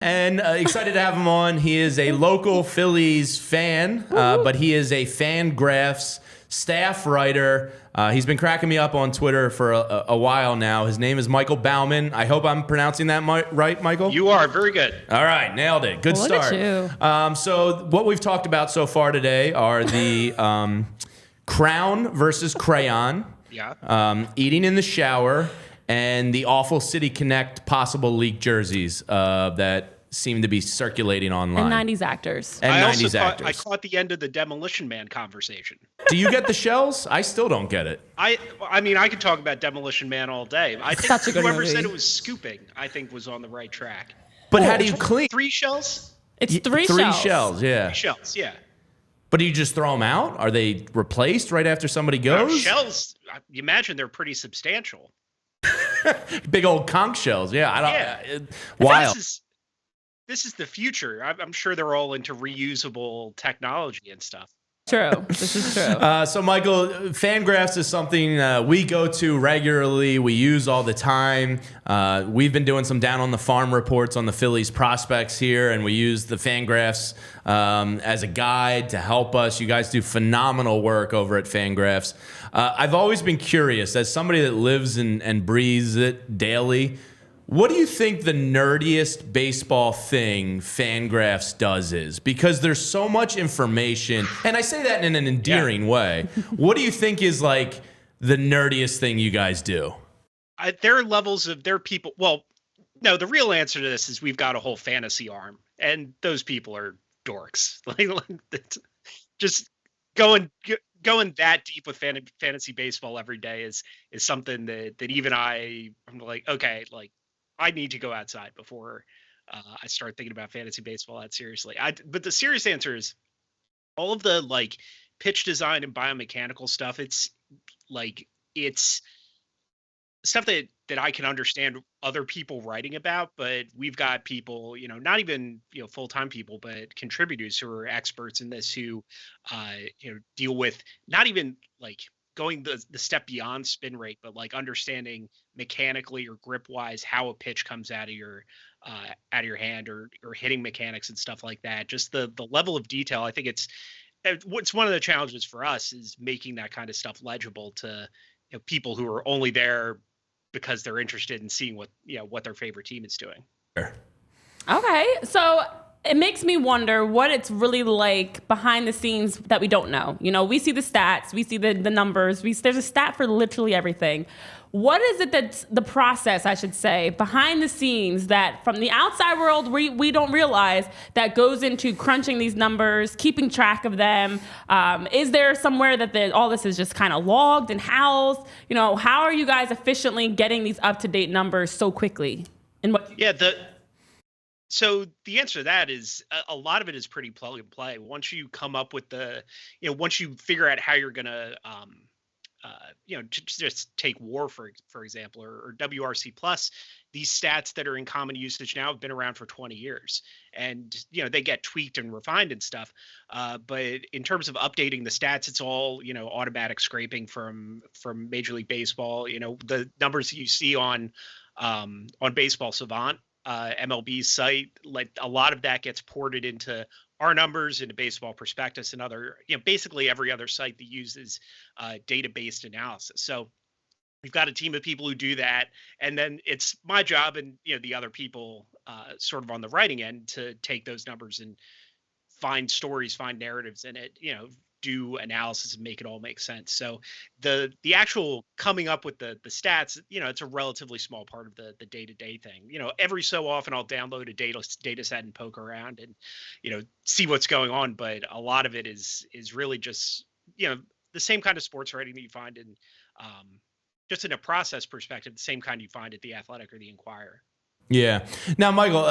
And excited to have him on. He is a local Phillies fan, but he is a Fangraphs staff writer. He's been cracking me up on Twitter for a while now. His name is Michael Baumann. I hope I'm pronouncing that right, Michael? You are. Very good. All right. Nailed it. Good start. Look at you. So what we've talked about so far today are the crown versus crayon, eating in the shower, and the ALLCITY Connect possible leaked jerseys that seem to be circulating online. And 90s actors. And I 90s actors. I caught the end of the Demolition Man conversation. Do you get the shells? I still don't get it. I mean, I could talk about Demolition Man all day. I think Such a good whoever movie. said it was scooping, I think was on the right track. But how do you clean? 3 shells? It's three Three shells. shells, yeah. 3 shells, yeah. But do you just throw them out? Are they replaced right after somebody goes? Shells, you imagine they're pretty substantial. Big old conch shells, yeah. Yeah. Wild. This is the future. I'm sure they're all into reusable technology and stuff. True. This is true. So, Michael, Fangraphs is something we go to regularly. We use all the time. We've been doing some down on the farm reports on the Phillies prospects here, and we use the Fangraphs as a guide to help us. You guys do phenomenal work over at Fangraphs. I've always been curious, as somebody that lives and breathes it daily, what do you think the nerdiest baseball thing Fangraphs does is? Because there's so much information, and I say that in an endearing way. What do you think is like the nerdiest thing you guys do? There are levels of people. Well, no, the real answer to this is we've got a whole fantasy arm, and those people are dorks. Like just going that deep with fantasy baseball every day is something that even I'm like, okay, like, I need to go outside before I start thinking about fantasy baseball that seriously. But the serious answer is all of the like pitch design and biomechanical stuff. It's stuff that I can understand other people writing about, but we've got people, not even, full-time people, but contributors who are experts in this who, deal with not even like going the step beyond spin rate, but like understanding mechanically or grip wise how a pitch comes out of your hand or hitting mechanics and stuff like that. Just the level of detail. I think it's one of the challenges for us is making that kind of stuff legible to people who are only there because they're interested in seeing what their favorite team is doing. Okay, so it makes me wonder what it's really like behind the scenes that we don't know. We see the stats, we see the numbers, there's a stat for literally everything. What is it that's the process, I should say, behind the scenes that from the outside world we don't realize that goes into crunching these numbers, keeping track of them? Is there somewhere that all this is just kind of logged and housed? How are you guys efficiently getting these up-to-date numbers so quickly? So the answer to that is a lot of it is pretty plug and play. Once you come up with once you figure out how you're going to, just take WAR, for example, or WRC plus, these stats that are in common usage now have been around for 20 years and, they get tweaked and refined and stuff. But in terms of updating the stats, it's all, automatic scraping from Major League Baseball. The numbers that you see on Baseball Savant, MLB's site, like a lot of that gets ported into our numbers, into Baseball Prospectus and other, basically every other site that uses data-based analysis. So we've got a team of people who do that, and then it's my job and the other people sort of on the writing end to take those numbers and find stories, find narratives in it, do analysis and make it all make sense. So the actual coming up with the stats, it's a relatively small part of the day-to-day thing. Every so often I'll download a data set and poke around and, see what's going on. But a lot of it is really just, the same kind of sports writing that you find in, just in a process perspective, the same kind you find at The Athletic or The Inquirer. Yeah. Now, Michael,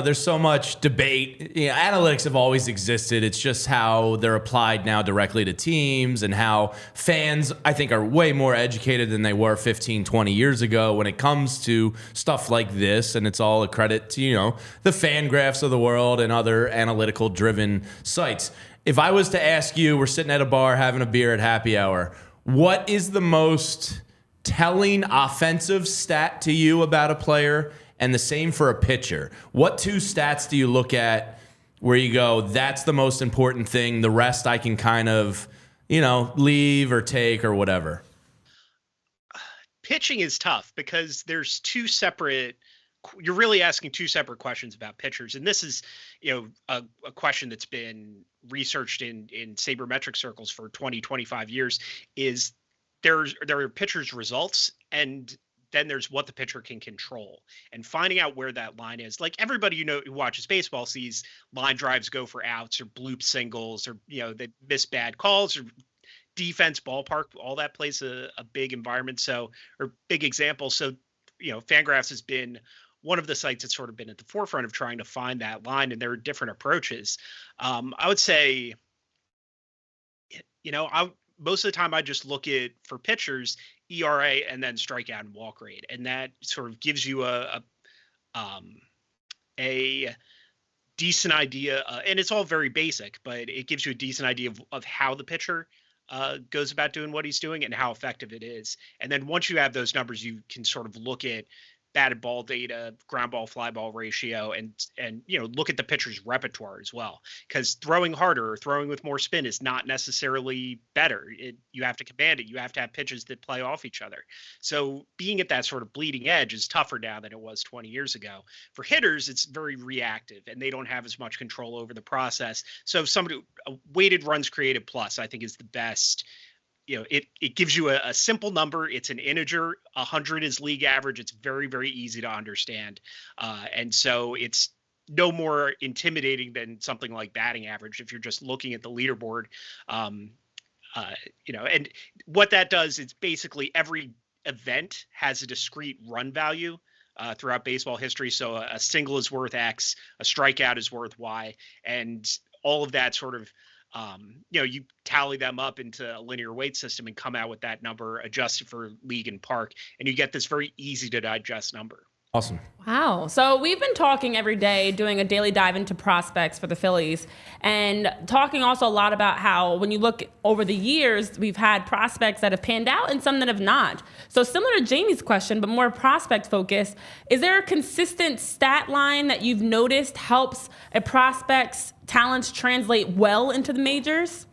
there's so much debate. Analytics have always existed. It's just how they're applied now directly to teams and how fans, I think, are way more educated than they were 15, 20 years ago when it comes to stuff like this. And it's all a credit to, the Fangraphs of the world and other analytical driven sites. If I was to ask you, we're sitting at a bar having a beer at happy hour, what is the most telling offensive stat to you about a player, and the same for a pitcher. What two stats do you look at where you go, that's the most important thing, the rest I can kind of, leave or take or whatever? Pitching is tough because there's you're really asking two separate questions about pitchers. And this is, a question that's been researched in sabermetric circles for 20, 25 years is there are pitchers' results, and then there's what the pitcher can control, and finding out where that line is. Like everybody, who watches baseball sees line drives go for outs or bloop singles, or, they miss bad calls, or defense, ballpark, all that plays a big environment. So, or big example. So, Fangraphs has been one of the sites that's sort of been at the forefront of trying to find that line, and there are different approaches. I would say, most of the time I just look at, for pitchers, ERA and then strikeout and walk rate. And that sort of gives you a decent idea. And it's all very basic, but it gives you a decent idea of how the pitcher goes about doing what he's doing and how effective it is. And then once you have those numbers, you can sort of look at batted ball data, ground ball, fly ball ratio, and look at the pitcher's repertoire as well. Because throwing harder or throwing with more spin is not necessarily better. You have to command it. You have to have pitches that play off each other. So being at that sort of bleeding edge is tougher now than it was 20 years ago. For hitters, it's very reactive, and they don't have as much control over the process. So a weighted runs created plus, I think, is the best. It gives you a simple number. It's an integer. 100 is league average. It's very, very easy to understand. And so it's no more intimidating than something like batting average if you're just looking at the leaderboard. And what that does is basically every event has a discrete run value throughout baseball history. So a single is worth X, a strikeout is worth Y, and all of that sort of you tally them up into a linear weight system and come out with that number adjusted for league and park, and you get this very easy to digest number. Awesome. Wow. So we've been talking every day, doing a daily dive into prospects for the Phillies, and talking also a lot about how when you look over the years, we've had prospects that have panned out and some that have not. So similar to Jamie's question, but more prospect focused, is there a consistent stat line that you've noticed helps a prospect's talents translate well into the majors?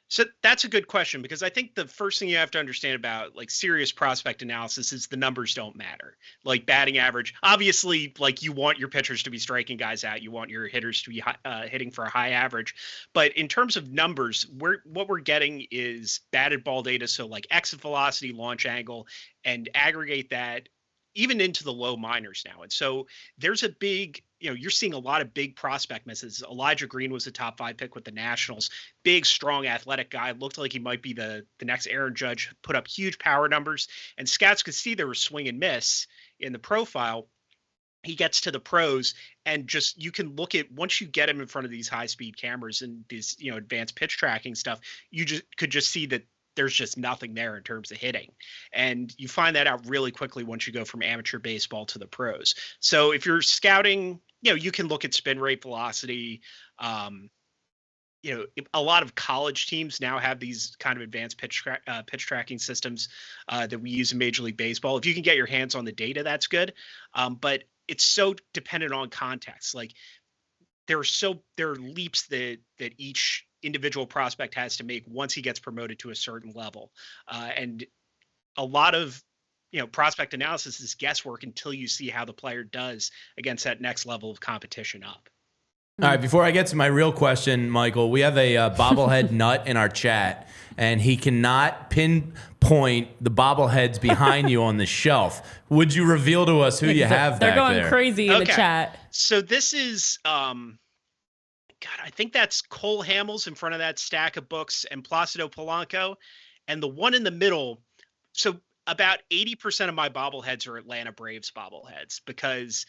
So that's a good question, because I think the first thing you have to understand about like serious prospect analysis is the numbers don't matter. Like batting average, obviously, like you want your pitchers to be striking guys out. You want your hitters to be hitting for a high average. But in terms of numbers, what we're getting is batted ball data. So like exit velocity, launch angle, and aggregate that even into the low minors now. And so there's a big, you're seeing a lot of big prospect misses. Elijah Green was a top 5 pick with the Nationals. Big, strong, athletic guy. Looked like he might be the next Aaron Judge. Put up huge power numbers. And scouts could see there was swing and miss in the profile. He gets to the pros, and just you can look at, once you get him in front of these high-speed cameras and these advanced pitch tracking stuff, you could just see that there's just nothing there in terms of hitting. And you find that out really quickly once you go from amateur baseball to the pros. So if you're scouting, you can look at spin rate, velocity. A lot of college teams now have these kind of advanced pitch tracking systems that we use in Major League Baseball. If you can get your hands on the data, that's good. But it's so dependent on context. Like there are leaps that each individual prospect has to make once he gets promoted to a certain level. And a lot of, prospect analysis is guesswork until you see how the player does against that next level of competition up. All right, before I get to my real question, Michael, we have a bobblehead nut in our chat, and he cannot pinpoint the bobbleheads behind you on the shelf. Would you reveal to us who you have They're back going there? crazy in the chat. So this is, I think that's Cole Hamels in front of that stack of books, and Placido Polanco. And the one in the middle, so about 80% of my bobbleheads are Atlanta Braves bobbleheads, because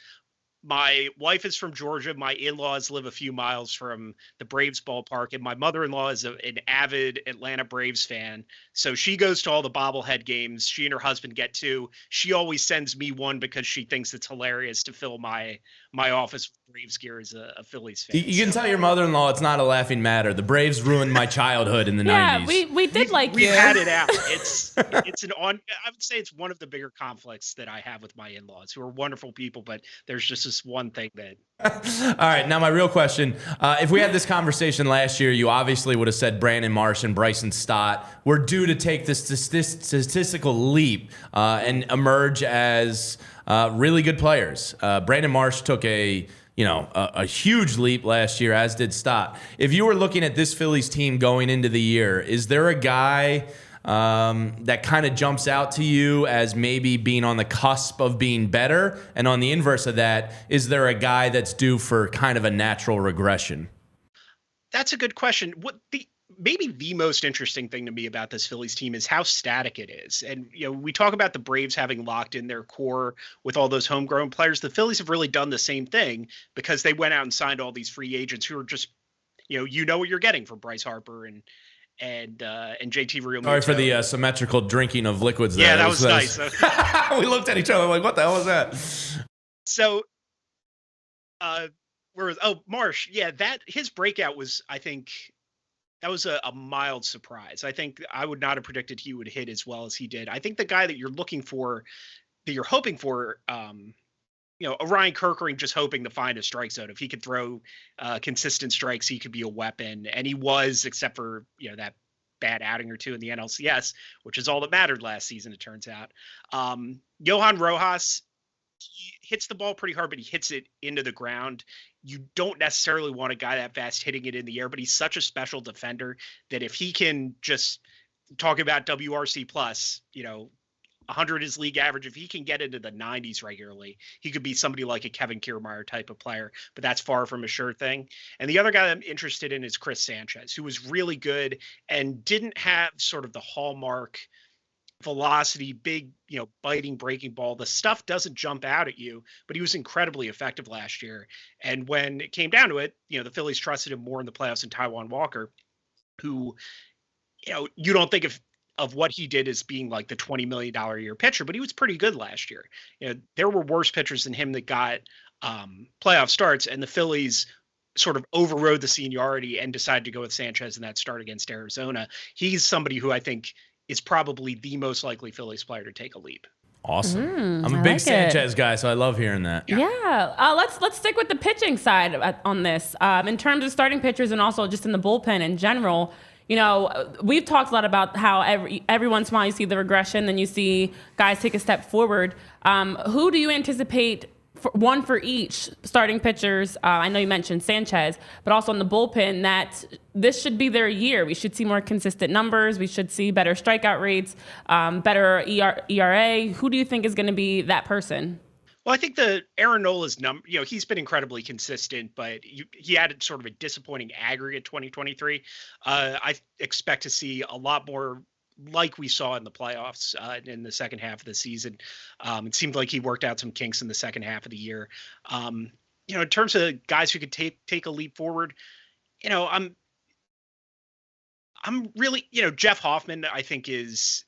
my wife is from Georgia. My in-laws live a few miles from the Braves ballpark, and my mother-in-law is an avid Atlanta Braves fan. So she goes to all the bobblehead games. She and her husband get to. She always sends me one because she thinks it's hilarious to fill my my office with Braves gear as a Phillies fan. You can tell your mother-in-law it's not a laughing matter. The Braves ruined my childhood in the 90s. Yeah, we did We've had it out. It's I would say it's one of the bigger conflicts that I have with my in-laws, who are wonderful people, but there's just this one thing that. All right, now my real question. If we had this conversation last year, you obviously would have said Brandon Marsh and Bryson Stott were due to take this statistical leap and emerge as really good players. Brandon Marsh took a huge leap last year, as did Stott. If you were looking at this Phillies team going into the year, is there a guy that kind of jumps out to you as maybe being on the cusp of being better? And on the inverse of that, is there a guy that's due for kind of a natural regression? That's a good question. Maybe the most interesting thing to me about this Phillies team is how static it is. And, we talk about the Braves having locked in their core with all those homegrown players. The Phillies have really done the same thing because they went out and signed all these free agents who are just, you know what you're getting from Bryce Harper and JT Realmuto. Sorry for the symmetrical drinking of liquids there. Yeah, that was nice. We looked at each other like, what the hell was that? So, Marsh, yeah, his breakout was, I think, that was a mild surprise. I think I would not have predicted he would hit as well as he did. I think the guy that you're looking for, that you're hoping for, Orion Kerkering just hoping to find a strike zone. If he could throw consistent strikes, he could be a weapon. And he was, except for, that bad outing or two in the NLCS, which is all that mattered last season, it turns out. Johan Rojas, he hits the ball pretty hard, but he hits it into the ground. You don't necessarily want a guy that fast hitting it in the air, but he's such a special defender that if he can just talk about WRC plus, 100 is league average. If he can get into the 90s regularly, he could be somebody like a Kevin Kiermaier type of player, but that's far from a sure thing. And the other guy I'm interested in is Chris Sanchez, who was really good and didn't have sort of the hallmark velocity, big, biting, breaking ball. The stuff doesn't jump out at you, but he was incredibly effective last year. And when it came down to it, the Phillies trusted him more in the playoffs than Taijuan Walker, who, you don't think of what he did as being like the $20 million a year pitcher, but he was pretty good last year. There were worse pitchers than him that got playoff starts, and the Phillies sort of overrode the seniority and decided to go with Sanchez in that start against Arizona. He's somebody who I think is probably the most likely Phillies player to take a leap. Awesome. I'm a big Sanchez guy, so I love hearing that. Yeah. Let's stick with the pitching side on this. In terms of starting pitchers and also just in the bullpen in general, we've talked a lot about how every once in a while you see the regression, then you see guys take a step forward. Who do you anticipate, one for each starting pitchers? I know you mentioned Sanchez, but also in the bullpen, that this should be their year. We should see more consistent numbers. We should see better strikeout rates, better ERA. Who do you think is going to be that person? Well, I think the Aaron Nola's number, he's been incredibly consistent, but he had sort of a disappointing aggregate 2023. I expect to see a lot more like we saw in the playoffs in the second half of the season. It seemed like he worked out some kinks in the second half of the year. In terms of guys who could take a leap forward, I'm really, Jeff Hoffman, I think, is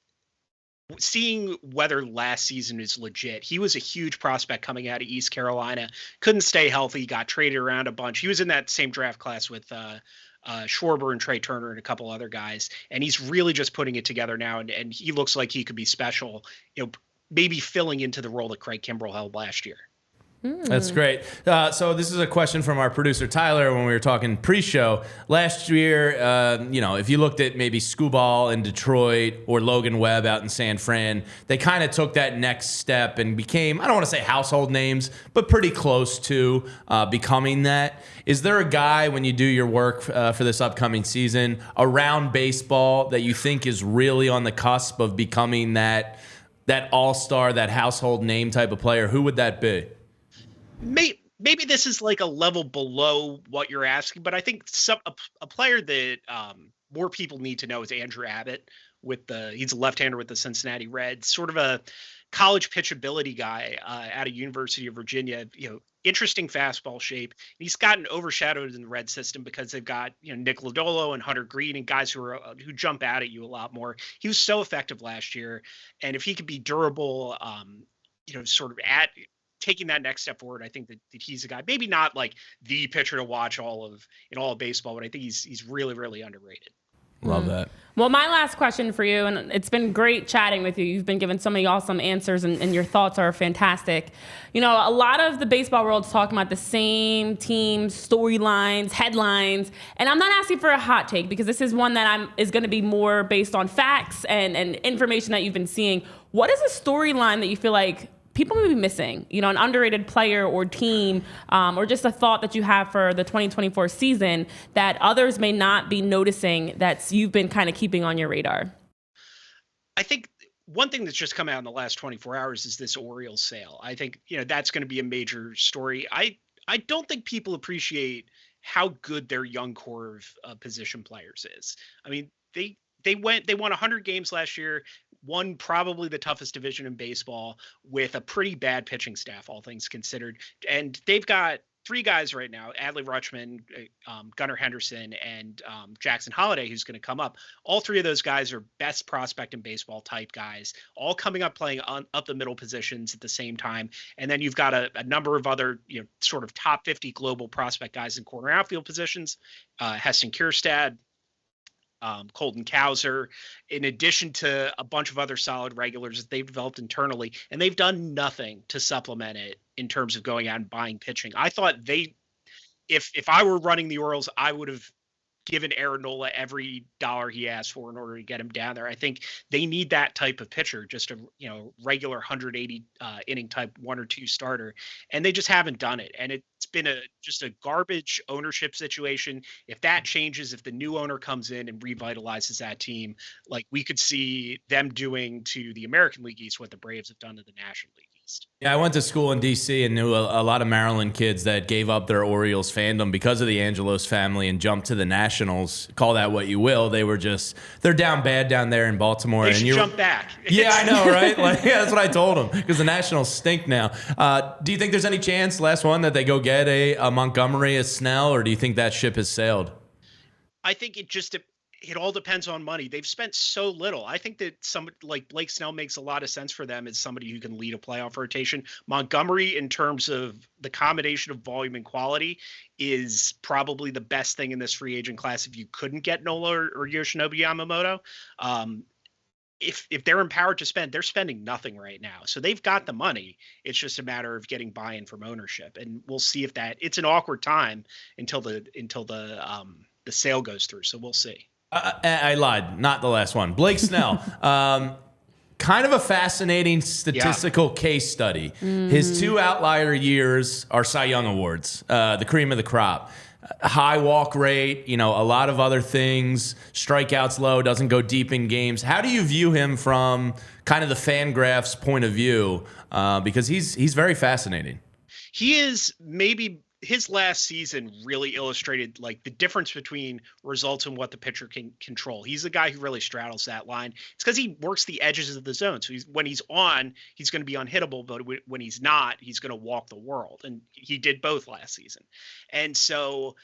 seeing whether last season is legit. He was a huge prospect coming out of East Carolina, couldn't stay healthy, got traded around a bunch. He was in that same draft class with Schwarber and Trey Turner and a couple other guys, and he's really just putting it together now, and he looks like he could be special, maybe filling into the role that Craig Kimbrell held last year. That's great. So this is a question from our producer, Tyler, when we were talking pre-show. Last year, if you looked at maybe Skubal in Detroit or Logan Webb out in San Fran, they kind of took that next step and became, I don't want to say household names, but pretty close to becoming that. Is there a guy, when you do your work for this upcoming season, around baseball that you think is really on the cusp of becoming that all-star, that household name type of player? Who would that be? Maybe this is like a level below what you're asking, but I think a player that more people need to know is Andrew Abbott. He's a left-hander with the Cincinnati Reds, sort of a college pitchability guy out of University of Virginia. Interesting fastball shape. He's gotten overshadowed in the Red system because they've got Nick Lodolo and Hunter Green and guys who jump out at you a lot more. He was so effective last year, and if he could be durable, sort of taking that next step forward, I think that he's a guy, maybe not like the pitcher to watch in all of baseball, but I think he's really, really underrated. Love that. Well, my last question for you, and it's been great chatting with you. You've been giving so many awesome answers, and your thoughts are fantastic. You know, a lot of the baseball world's talking about the same teams, storylines, headlines, and I'm not asking for a hot take because this is one that is going to be more based on facts and information that you've been seeing. What is a storyline that you feel like people may be missing, you know, an underrated player or team, or just a thought that you have for the 2024 season that others may not be noticing that you've been kind of keeping on your radar? I think one thing that's just come out in the last 24 hours is this Orioles sale. I think, that's going to be a major story. I don't think people appreciate how good their young core of position players is. I mean, they won 100 games last year, won probably the toughest division in baseball with a pretty bad pitching staff, all things considered. And they've got three guys right now, Adley Rutschman, Gunnar Henderson, and Jackson Holliday, who's going to come up. All three of those guys are best prospect in baseball type guys, all coming up playing up the middle positions at the same time. And then you've got a number of other, sort of top 50 global prospect guys in corner outfield positions, Heston Kjerstad, Colton Cowser, in addition to a bunch of other solid regulars that they've developed internally, and they've done nothing to supplement it in terms of going out and buying pitching. I thought if I were running the Orioles, I would have given Aaron Nola every dollar he asked for in order to get him down there. I think they need that type of pitcher, just a regular 180 inning type 1 or 2 starter, and they just haven't done it. And it's been just a garbage ownership situation. If that changes, if the new owner comes in and revitalizes that team, like we could see them doing to the American League East what the Braves have done to the National League East. Yeah, I went to school in D.C. and knew a lot of Maryland kids that gave up their Orioles fandom because of the Angelos family and jumped to the Nationals. Call that what you will. They're down bad down there in Baltimore. They should jump back. Yeah, I know, right? That's what I told them because the Nationals stink now. Do you think there's any chance, last one, that they go get a Montgomery, a Snell, or do you think that ship has sailed? I think it all depends on money. They've spent so little. I think that somebody like Blake Snell makes a lot of sense for them as somebody who can lead a playoff rotation. Montgomery, in terms of the combination of volume and quality, is probably the best thing in this free agent class if you couldn't get Nola or Yoshinobu Yamamoto. If they're empowered to spend, they're spending nothing right now. So they've got the money. It's just a matter of getting buy-in from ownership. And we'll see if it's an awkward time until the sale goes through. So we'll see. I lied. Not the last one. Blake Snell. Kind of a fascinating statistical case study. His 2 outlier years are Cy Young Awards, the cream of the crop. High walk rate, a lot of other things. Strikeouts low, doesn't go deep in games. How do you view him from kind of the Fangraphs point of view? Because he's very fascinating. He is maybe. His last season really illustrated like the difference between results and what the pitcher can control. He's the guy who really straddles that line. It's because he works the edges of the zone. So when he's on, he's going to be unhittable, but when he's not, he's going to walk the world. And he did both last season. And so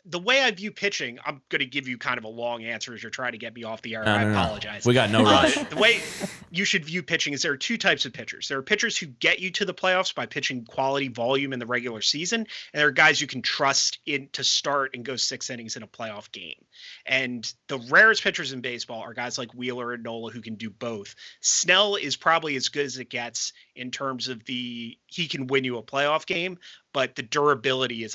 the way I view pitching, I'm going to give you kind of a long answer as you're trying to get me off the air. I apologize. We got no rush. The way you should view pitching is there are 2 types of pitchers. There are pitchers who get you to the playoffs by pitching quality volume in the regular season. And there are guys you can trust in to start and go 6 innings in a playoff game. And the rarest pitchers in baseball are guys like Wheeler and Nola who can do both. Snell is probably as good as it gets in terms of he can win you a playoff game, but the durability is,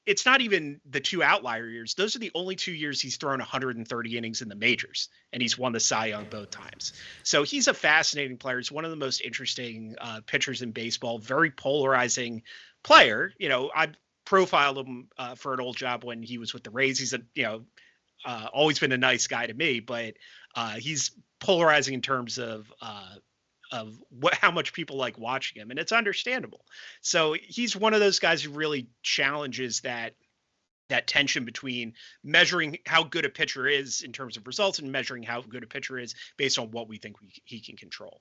it's not even the 2 outlier years. Those are the only 2 years he's thrown 130 innings in the majors, and he's won the Cy Young both times. So he's a fascinating player. He's one of the most interesting pitchers in baseball, very polarizing player. I profiled him for an old job when he was with the Rays. He's always been a nice guy to me, but he's polarizing in terms of how much people like watching him, and it's understandable. So he's one of those guys who really challenges that tension between measuring how good a pitcher is in terms of results and measuring how good a pitcher is based on what we think he can control.